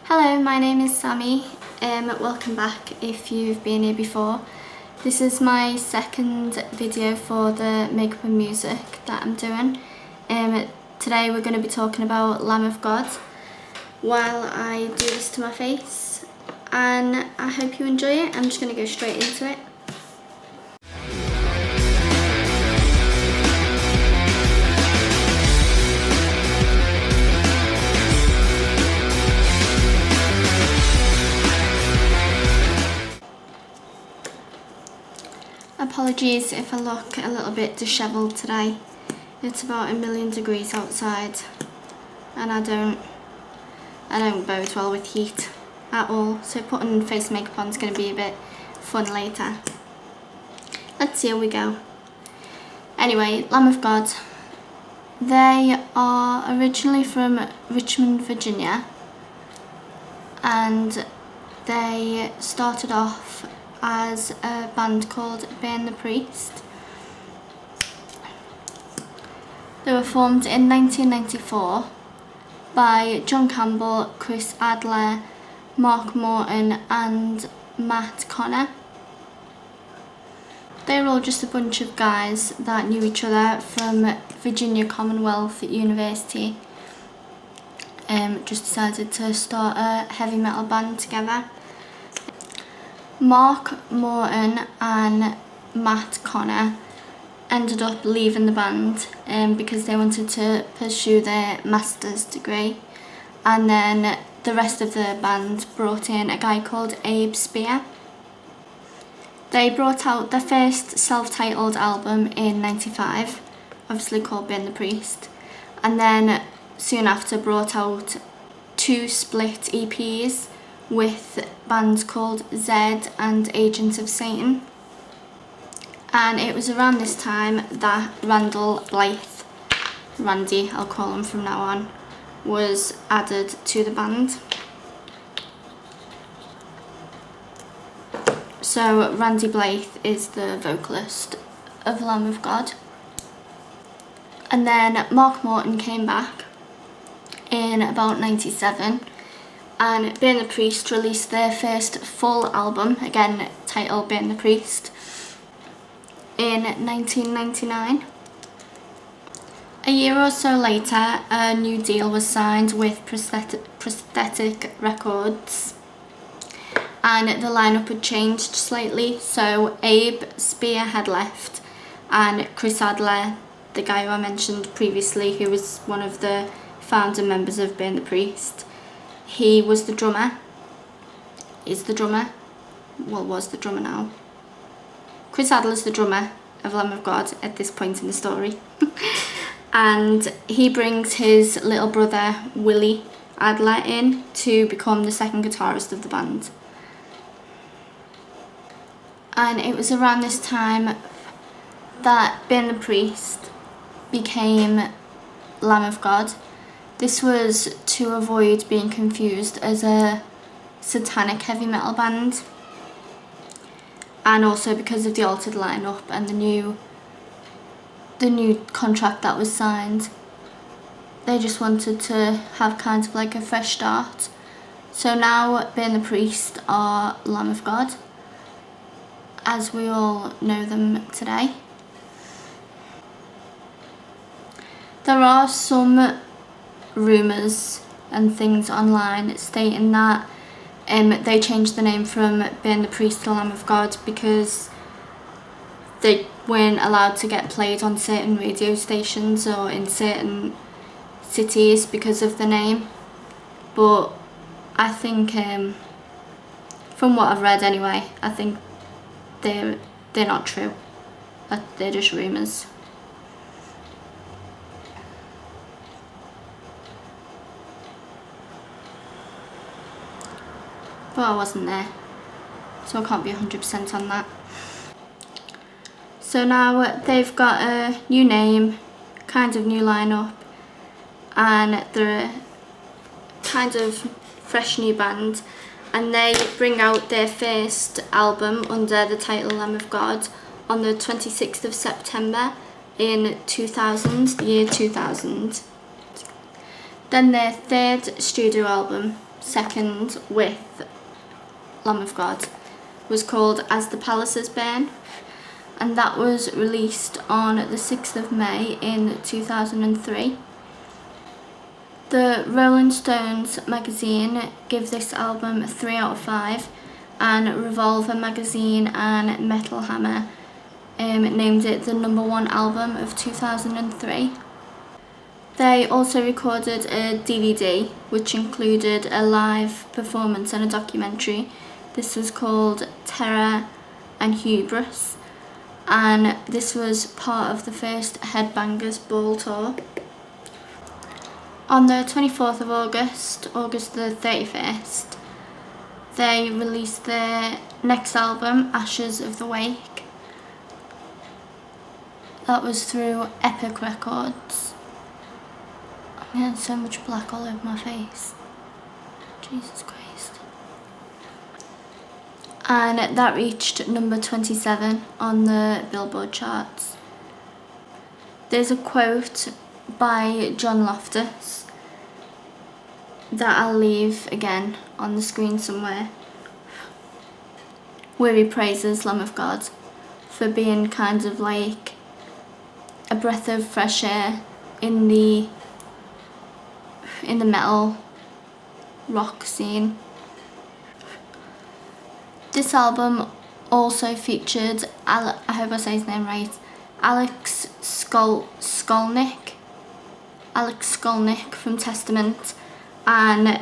Hello, my name is Sammy. Welcome back if you've been here before. This is my second video for the makeup and music that I'm doing. Today we're going to be talking about Lamb of God while I do this to my face, and I hope you enjoy it. I'm just going to go straight into it. Apologies if I look a little bit dishevelled today. It's about 1,000,000 degrees outside and I don't bode well with heat at all, so putting face makeup on is going to be a bit fun later. Let's see how we go. Anyway, Lamb of God. They are originally from Richmond, Virginia, and they started off as a band called Burn the Priest. They were formed in 1994 by John Campbell, Chris Adler, Mark Morton and Matt Connor. They were all just a bunch of guys that knew each other from Virginia Commonwealth University. Just decided to start a heavy metal band together. Mark Morton and Matt Connor ended up leaving the band because they wanted to pursue their master's degree, and then the rest of the band brought in a guy called Abe Spear. They brought out their first self-titled album in '95, obviously called Burn the Priest, and then soon after brought out 2 split EPs with bands called Zed and Agents of Satan. And it was around this time that Randy, I'll call him from now on, was added to the band. So Randy Blythe is the vocalist of Lamb of God. And then Mark Morton came back in about '97, and Burn the Priest released their first full album, again titled Burn the Priest, in 1999. A year or so later, a new deal was signed with Prosthetic Records, and the lineup had changed slightly. So Abe Spear had left, and Chris Adler, the guy who I mentioned previously, who was one of the founder members of Burn the Priest, he was the drummer, was the drummer now. Chris Adler's the drummer of Lamb of God at this point in the story. And he brings his little brother Willie Adler in to become the second guitarist of the band. And it was around this time that Burn the Priest became Lamb of God. This was to avoid being confused as a satanic heavy metal band, and also because of the altered lineup and the new contract that was signed. They just wanted to have kind of like a fresh start. So now Burn the Priest are Lamb of God, as we all know them today. There are some rumours and things online stating that they changed the name from Burn the Priest to Lamb of God because they weren't allowed to get played on certain radio stations or in certain cities because of the name. But I think, from what I've read anyway, I think they're not true. They're just rumours. But I wasn't there, so I can't be 100% on that. So now they've got a new name, kind of new lineup, and they're a kind of fresh new band, and they bring out their first album under the title Lamb of God on the 26th of September in 2000, the year 2000. Then their third studio album, second with Lamb of God, was called As the Palaces Burn, and that was released on the 6th of May in 2003. The Rolling Stones magazine give this album a 3 out of 5, and Revolver magazine and Metal Hammer named it the #1 album of 2003. They also recorded a DVD which included a live performance and a documentary. This was called Terror and Hubris, and this was part of the first Headbangers Ball tour. On the 24th of August the 31st, they released their next album, Ashes of the Wake. That was through Epic Records. I'm getting so much black all over my face. Jesus Christ. And that reached number 27 on the Billboard charts. There's a quote by John Loftus that I'll leave again on the screen somewhere, where he praises Lamb of God for being kind of like a breath of fresh air in the metal rock scene. This album also featured, I hope I say his name right, Alex Skolnick from Testament, and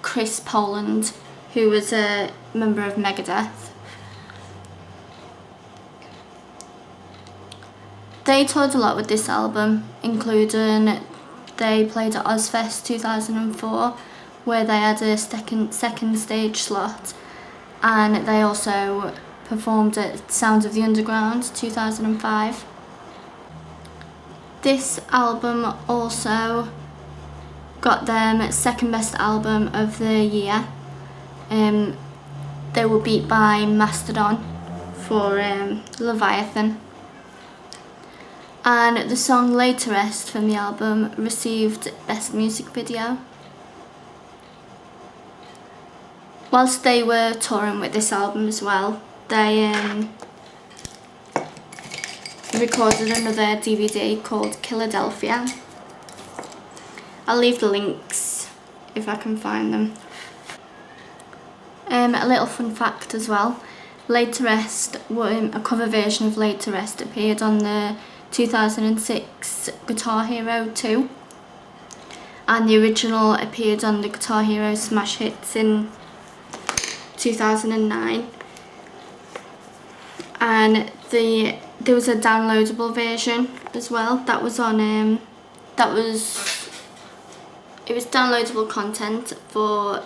Chris Poland, who was a member of Megadeth. They toured a lot with this album, including they played at Ozfest 2004, where they had a second stage slot, and they also performed at Sounds of the Underground 2005. This album also got them second best album of the year. They were beat by Mastodon for Leviathan. And the song Laid to Rest from the album received Best Music Video. Whilst they were touring with this album as well, they recorded another DVD called Killadelphia. I'll leave the links if I can find them. A little fun fact as well, Laid to Rest, a cover version of Laid to Rest appeared on the 2006 Guitar Hero 2, and the original appeared on the Guitar Hero Smash Hits in 2009. And there was a downloadable version as well that was on it was downloadable content for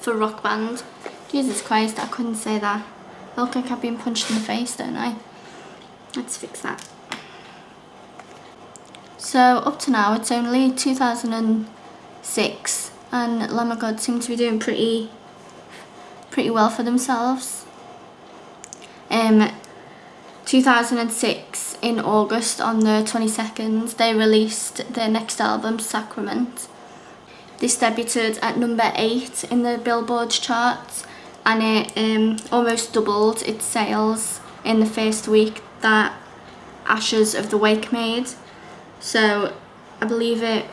Rock Band. Jesus Christ, I couldn't say that. I look like I've been punched in the face, don't I? Let's fix that. So up to now it's only 2006 and Lamb of God seem to be doing pretty well for themselves. 2006 in August, on the 22nd, they released their next album, Sacrament. This debuted at number 8 in the Billboard charts, and it almost doubled its sales in the first week that Ashes of the Wake made. So I believe it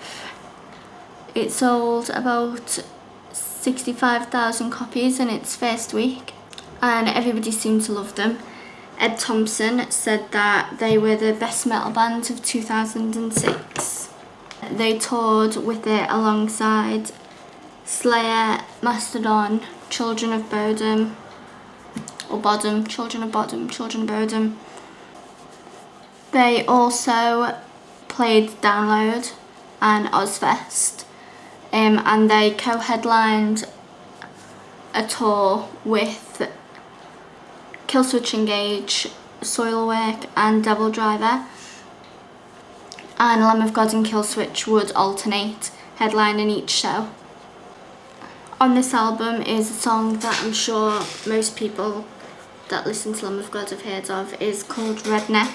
sold about 65,000 copies in its first week, and everybody seemed to love them. Ed Thompson said that they were the best metal band of 2006. They toured with it alongside Slayer, Mastodon, Children of Bodom. They also played Download and Ozfest, and they co-headlined a tour with Killswitch Engage, Soilwork and Devil Driver, and Lamb of God and Killswitch would alternate headlining each show. On this album is a song that I'm sure most people that listen to Lamb of God have heard of, is called Redneck.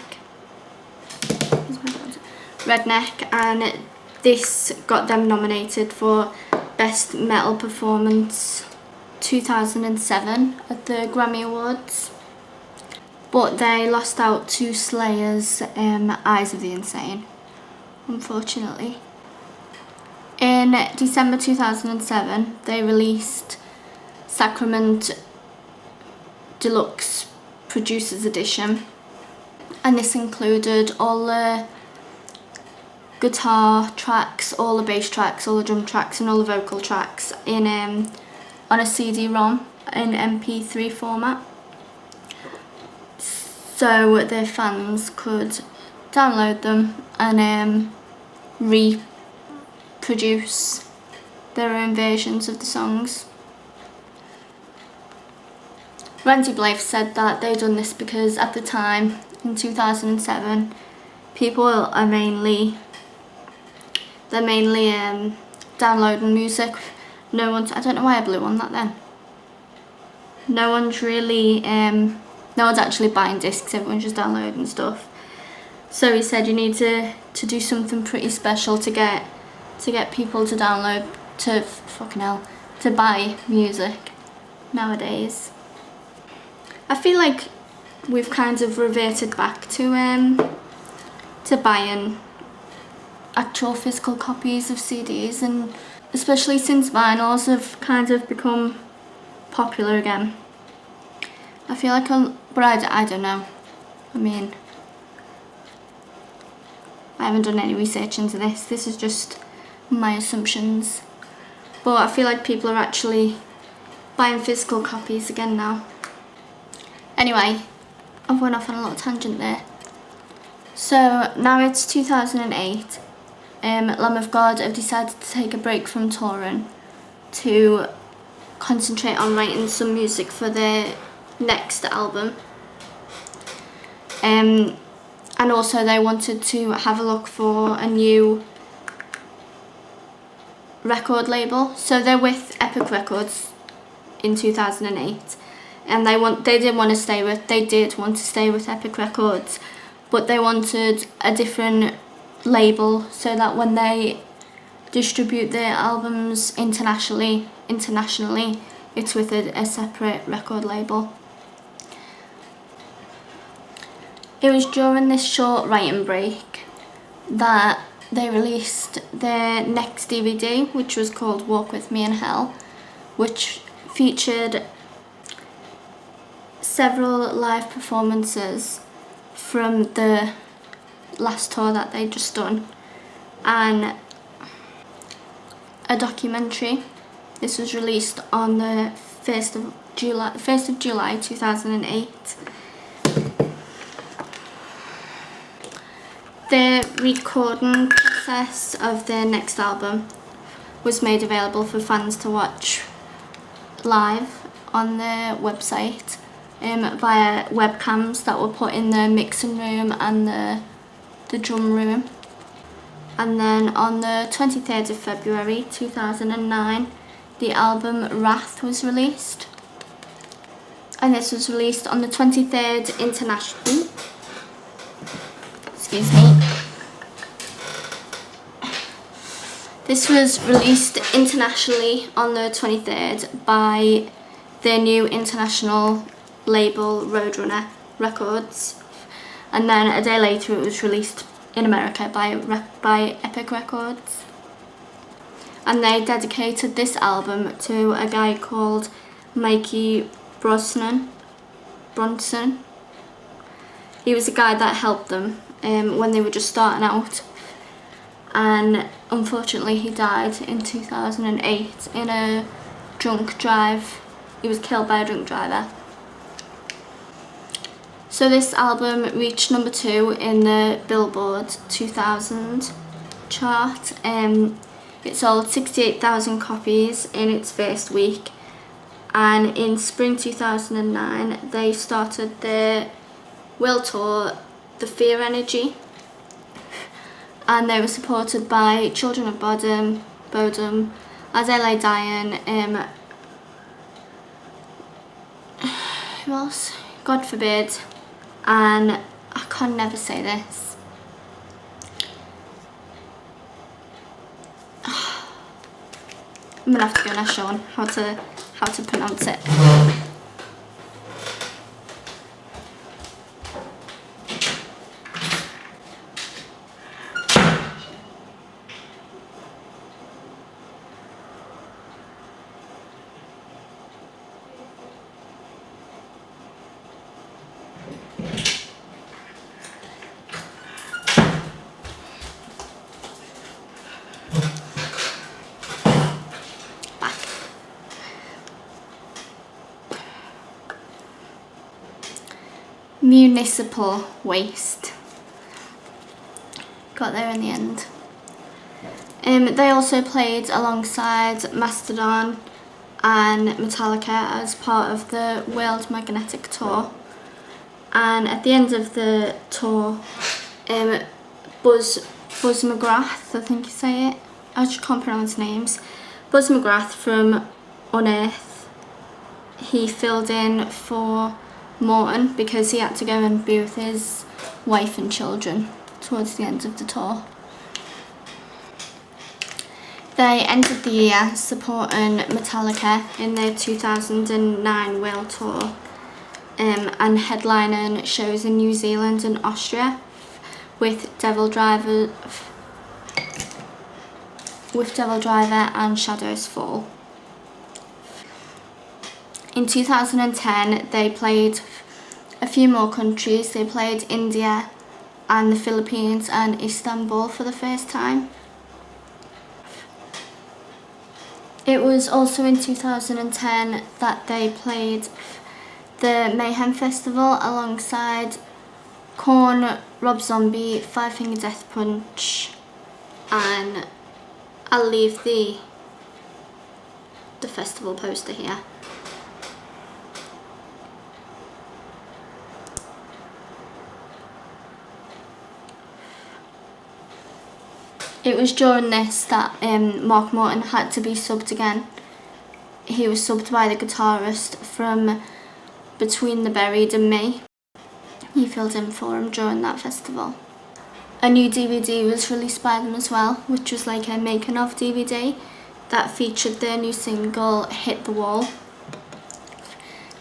And this got them nominated for Best Metal Performance 2007 at the Grammy Awards, but they lost out to Slayer's Eyes of the Insane, unfortunately. In December 2007, they released Sacrament Deluxe Producer's Edition, and this included all the guitar tracks, all the bass tracks, all the drum tracks and all the vocal tracks in on a CD-ROM in MP3 format, so their fans could download them and reproduce their own versions of the songs. Randy Blythe said that they done this because at the time, in 2007, people are mainly downloading music. No one's, I don't know why I blew on that then. No one's really, no one's actually buying discs, everyone's just downloading stuff. So he said you need to do something pretty special to get people to download, to buy music nowadays. I feel like we've kind of reverted back to buying actual physical copies of CDs, and especially since vinyls have kind of become popular again. I feel like, but I don't know. I mean, I haven't done any research into this. This is just my assumptions. But I feel like people are actually buying physical copies again now. Anyway, I've went off on a little tangent there. So now it's 2008. Lamb of God have decided to take a break from touring to concentrate on writing some music for their next album. And also they wanted to have a look for a new record label. So they're with Epic Records in 2008. And they did want to stay with Epic Records, but they wanted a different label so that when they distribute their albums internationally, it's with a separate record label. It was during this short writing break that they released their next DVD, which was called Walk With Me in Hell, which featured several live performances from the last tour that they'd just done, and a documentary. This was released on the 1st of July 2008. The recording process of their next album was made available for fans to watch live on their website via webcams that were put in the mixing room and the drum room. And then on the 23rd of February 2009, the album Wrath was released. And this was released on the 23rd international. Excuse me. This was released internationally on the 23rd by their new international label Roadrunner Records, and then a day later it was released in America by Epic Records. And they dedicated this album to a guy called Mikey Bronson. He was a guy that helped them when they were just starting out, and unfortunately he died in 2008 in a drunk drive. He was killed by a drunk driver. So this album reached number 2 in the Billboard 2000 chart. It sold 68,000 copies in its first week, and in spring 2009 they started their world tour, The Fear Energy, and they were supported by Children of Bodom, As I Lay Dying, who else? God Forbid, and I can never say this. I'm gonna have to go and ask Sean how to pronounce it. Municipal waste. Got there in the end. They also played alongside Mastodon and Metallica as part of the World Magnetic Tour. And at the end of the tour, Buzz McGrath, I think you say it, I just can't pronounce names. Buzz McGrath from Unearth, he filled in for Morton because he had to go and be with his wife and children towards the end of the tour. They ended the year supporting Metallica in their 2009 World Tour and headlining shows in New Zealand and Austria with Devil Driver and Shadows Fall. In 2010 they played a few more countries. They played India and the Philippines and Istanbul for the first time. It was also in 2010 that they played the Mayhem Festival alongside Korn, Rob Zombie, Five Finger Death Punch, and I'll leave the festival poster here. It was during this that Mark Morton had to be subbed again. He was subbed by the guitarist from Between the Buried and Me. He filled in for him during that festival. A new DVD was released by them as well, which was like a making of DVD that featured their new single Hit the Wall.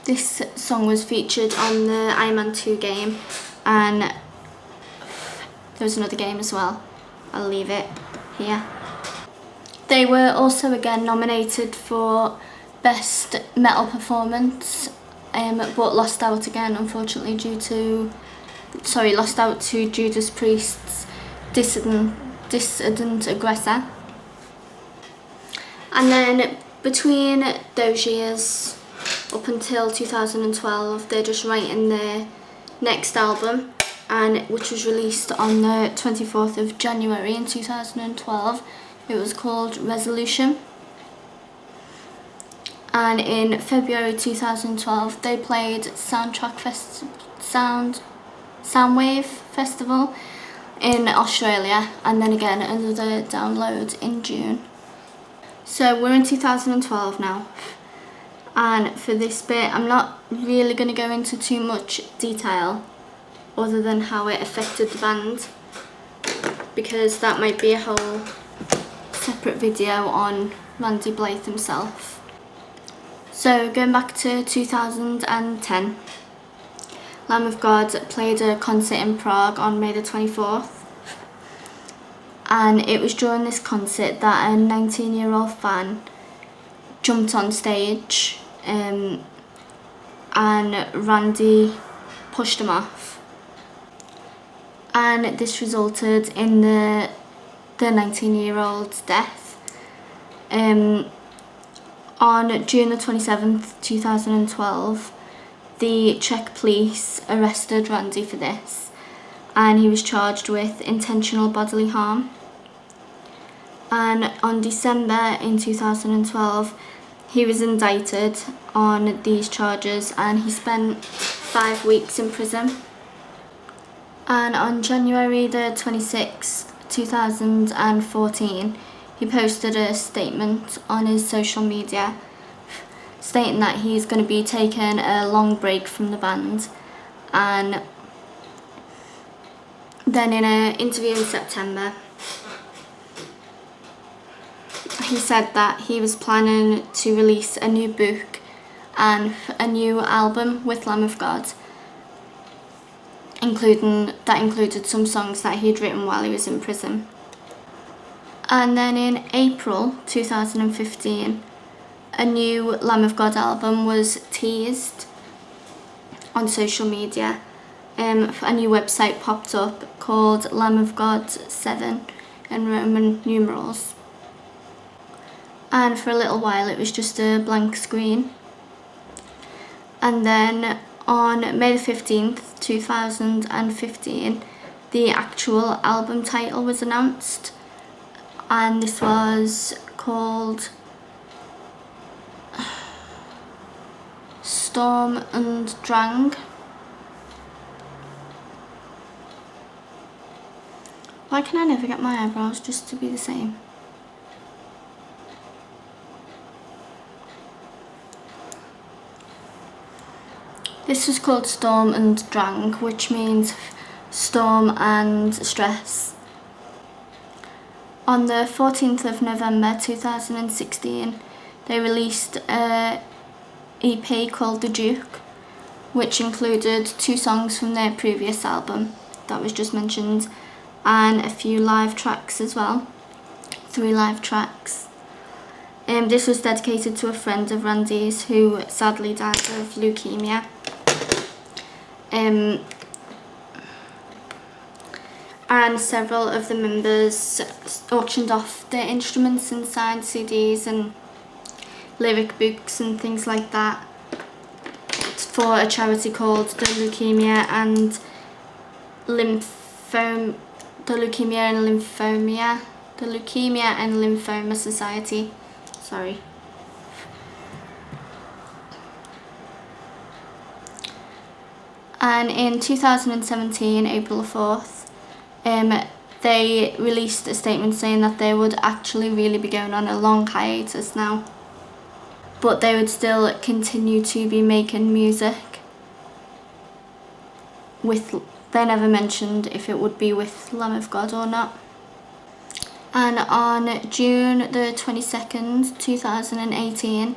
This song was featured on the Iron Man 2 game, and there was another game as well. I'll leave it here. They were also again nominated for Best Metal Performance, but lost out again, unfortunately, lost out to Judas Priest's Dissident Aggressor. And then between those years, up until 2012, they're just writing their next album, which was released on the 24th of January in 2012. It was called Resolution. And in February 2012, they played Soundwave Festival in Australia, and then again another download in June. So we're in 2012 now, and for this bit I'm not really going to go into too much detail other than how it affected the band, because that might be a whole separate video on Randy Blythe himself. So going back to 2010, Lamb of God played a concert in Prague on May the 24th, and it was during this concert that a 19-year-old fan jumped on stage and Randy pushed him off. And this resulted in the 19-year-old's death. On June the 27th, 2012, the Czech police arrested Randy for this, and he was charged with intentional bodily harm. And on December in 2012, he was indicted on these charges, and he spent 5 weeks in prison. And on January the 26th, 2014, he posted a statement on his social media stating that he's going to be taking a long break from the band. And then in an interview in September, he said that he was planning to release a new book and a new album with Lamb of God, included some songs that he'd written while he was in prison. And then in April 2015, a new Lamb of God album was teased on social media. A new website popped up called Lamb of God 7 in Roman numerals. And for a little while it was just a blank screen. And then on May the 15th, 2015, the actual album title was announced. And this was called Sturm and Drang. Why can I never get my eyebrows just to be the same? This was called Sturm and Drang, which means storm and stress. On the 14th of November 2016, they released an EP called The Duke, which included 2 songs from their previous album that was just mentioned, and a few live tracks as well, 3 live tracks. This was dedicated to a friend of Randy's who sadly died of leukemia. And several of the members auctioned off their instruments and signed CDs and lyric books and things like that for a charity called the Leukemia and Lymphoma Society. Sorry. And in 2017, April 4th, they released a statement saying that they would actually really be going on a long hiatus now, but they would still continue to be making music. They never mentioned if it would be with Lamb of God or not. And on June the 22nd, 2018,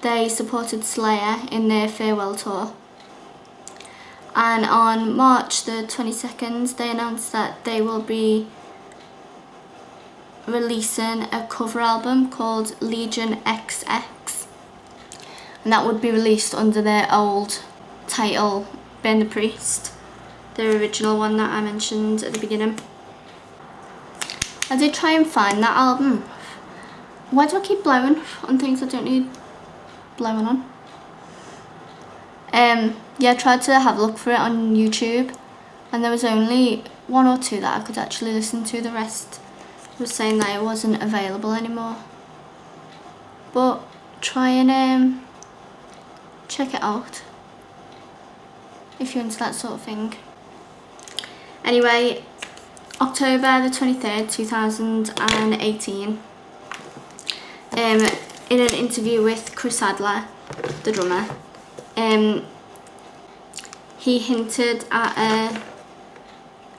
they supported Slayer in their farewell tour. And on March the 22nd, they announced that they will be releasing a cover album called Legion XX. And that would be released under their old title, Ben the Priest, the original one that I mentioned at the beginning. I did try and find that album. Why do I keep blowing on things I don't need blowing on? Yeah, I tried to have a look for it on YouTube, and there was only 1 or 2 that I could actually listen to. The rest was saying that it wasn't available anymore. But try and check it out if you're into that sort of thing. Anyway, October the 23rd, 2018, in an interview with Chris Adler, the drummer, he hinted at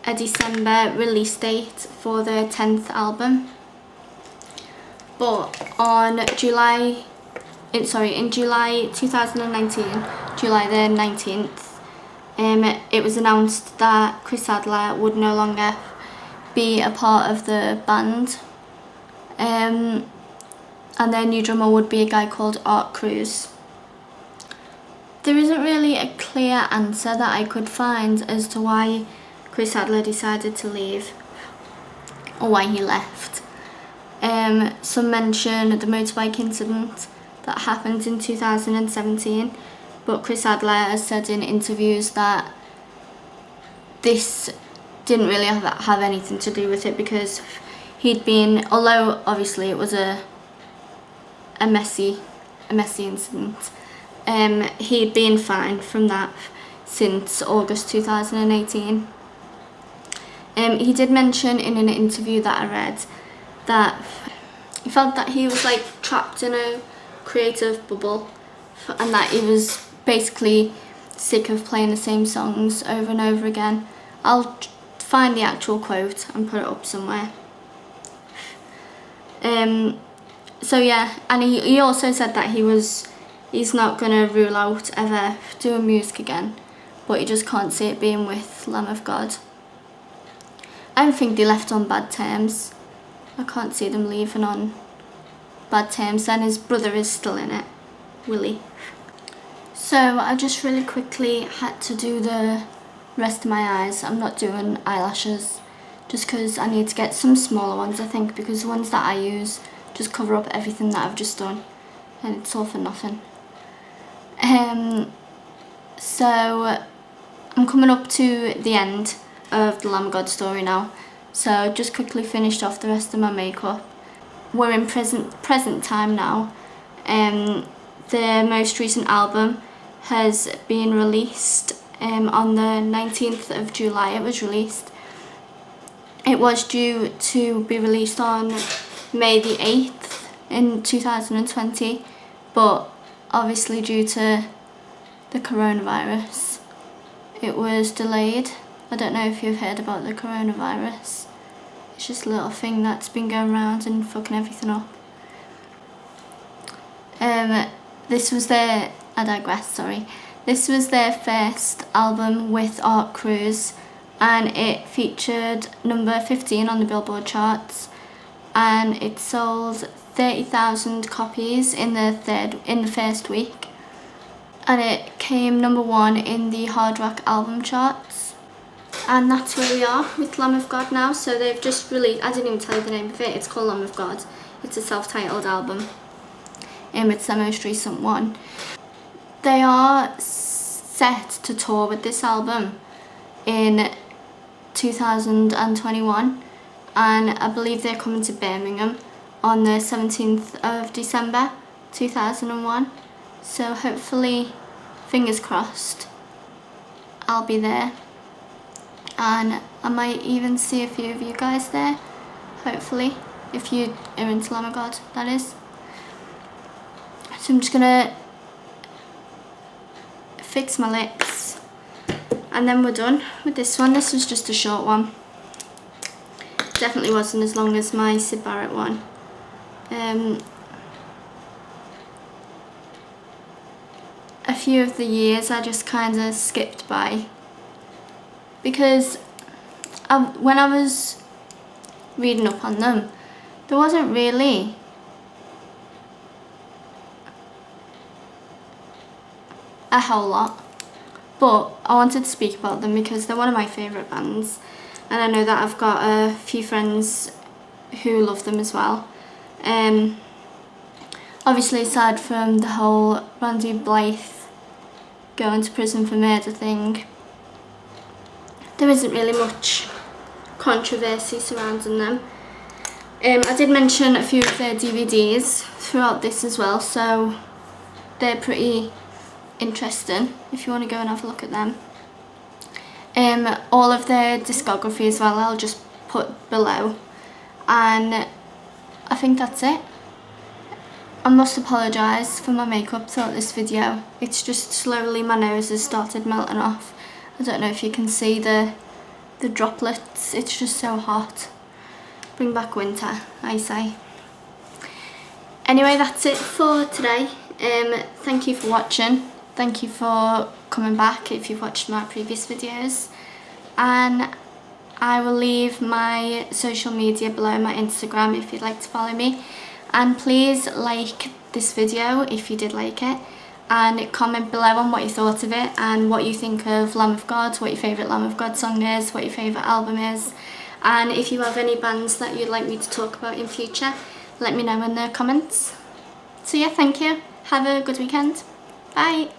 a December release date for their 10th album. But in July 2019, July the 19th, it was announced that Chris Adler would no longer be a part of the band, and their new drummer would be a guy called Art Cruz. There isn't really a clear answer that I could find as to why Chris Adler decided to leave or why he left. Some mention the motorbike incident that happened in 2017, but Chris Adler has said in interviews that this didn't really have anything to do with it, because he'd been, although obviously it was a messy incident, he'd been fine from that since August 2018. He did mention in an interview that I read that he felt that he was like trapped in a creative bubble, and that he was basically sick of playing the same songs over and over again. I'll find the actual quote and put it up somewhere. So yeah, and he also said that he's not gonna rule out ever doing music again, but he just can't see it being with Lamb of God. I don't think they left on bad terms. I can't see them leaving on bad terms, and his brother is still in it, Willie. So I just really quickly had to do the rest of my eyes. I'm not doing eyelashes just because I need to get some smaller ones, I think, because the ones that I use just cover up everything that I've just done and it's all for nothing. So I'm coming up to the end of the Lamb of God story now, so just quickly finished off the rest of my makeup. We're in present time now. The most recent album has been released on the 19th of July. It was released. It was due to be released on May the 8th in 2020, but obviously due to the coronavirus it was delayed. I don't know if you've heard about the coronavirus. It's just a little thing that's been going around and fucking everything up. This was their, I digress, sorry. This was their first album with Art Cruise, and it featured number 15 on the Billboard charts, and it sold 30,000 copies in the first week, and it came number 1 in the hard rock album charts. And that's where we are with Lamb of God now. So they've just released, I didn't even tell you the name of it, it's called Lamb of God. It's a self-titled album, and it's their most recent one. They are set to tour with this album in 2021, and I believe they're coming to Birmingham on the 17th of December 2001. So hopefully, fingers crossed, I'll be there, and I might even see a few of you guys there, hopefully, if you are into Lamb of God, that is. So I'm just gonna fix my lips and then we're done with this one. This was just a short one. Definitely wasn't as long as my Syd Barrett one. A few of the years I just kind of skipped by because when I was reading up on them, there wasn't really a whole lot, but I wanted to speak about them because they're one of my favourite bands, and I know that I've got a few friends who love them as well. Obviously, aside from the whole Randy Blythe going to prison for murder thing, there isn't really much controversy surrounding them. I did mention a few of their DVDs throughout this as well, so they're pretty interesting if you want to go and have a look at them. All of their discography as well I'll just put below, and I think that's it. I must apologise for my makeup throughout this video. It's just slowly my nose has started melting off. I don't know if you can see the droplets, it's just so hot. Bring back winter, I say. Anyway, that's it for today. Thank you for watching. Thank you for coming back if you've watched my previous videos, and I will leave my social media below, my Instagram, if you'd like to follow me. And please like this video if you did like it, and comment below on what you thought of it and what you think of Lamb of God, what your favourite Lamb of God song is, what your favourite album is, and if you have any bands that you'd like me to talk about in future, let me know in the comments. So yeah, thank you, have a good weekend, bye.